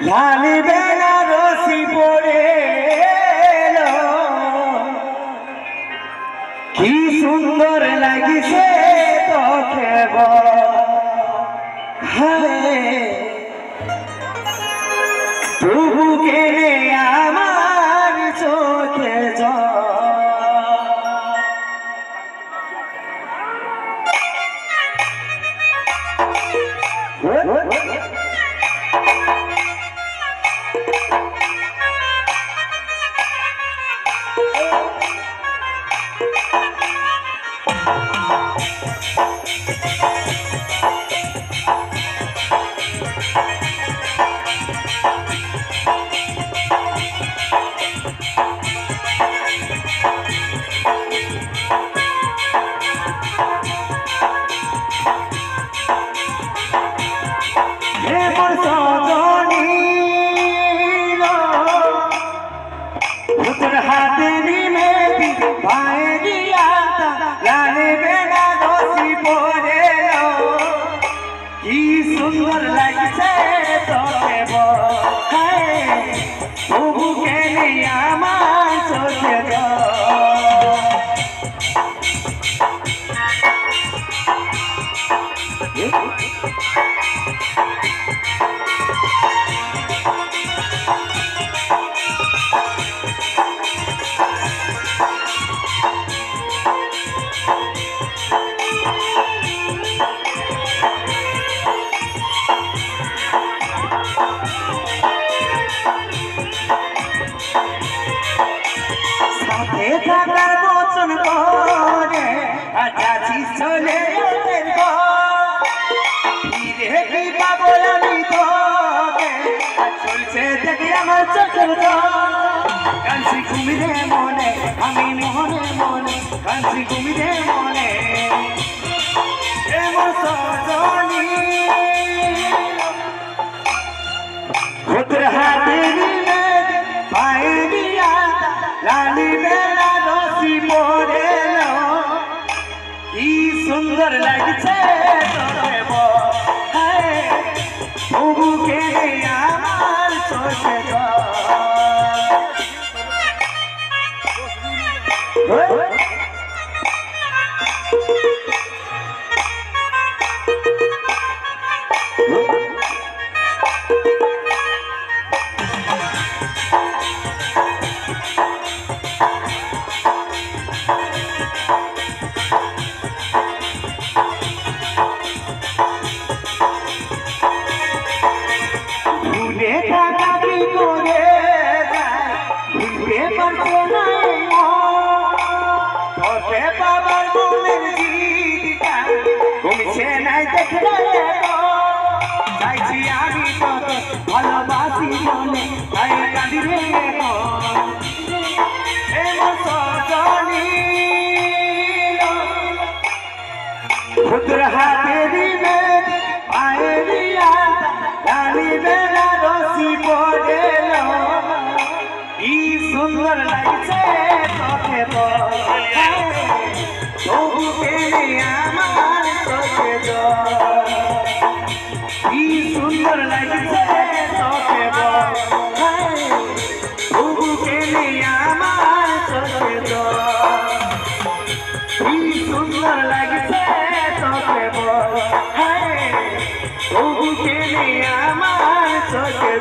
লাল বেনারসি পরে এলো, কি সুন্দর লাগিছে তোকে তবু কেনে আমার চোখে हाथे में पाए दिया लाल बेनारसी परे की सुंदर लगছে তোকে তবু কেনে আমার চোখে থাকার বচন করে আছি চলে ফিরে কি পাবো আমি তোকে চলছে দেখি আমার চোখের কাঁদছি ঘুমিরে মনে আমি মনে মনে কাঁদছি ঘুমিরে মনে তোর হাতে পায়ে দিয়া লালি বেনারসি পরে কি সুন্দর লাগছে তোকে তবু কেনে আমার চোখে বাবার মনের গীতিটা কমছে নাই দেখলে চাইছি আমি তোকে ভালোবাসি বলে তাই কাঁদি রে তোর হাতে দিবে পায়ে দিয়া লালি বেনারসি পরে কি সুন্দর লাগছে তোকে তবু কেনে আমার চোখে কি সুন্দর লাগছে তোকে তবু কেনে আমার চোখে কি সুন্দর লাগছে তোকে তবু কেনে আমার চোখে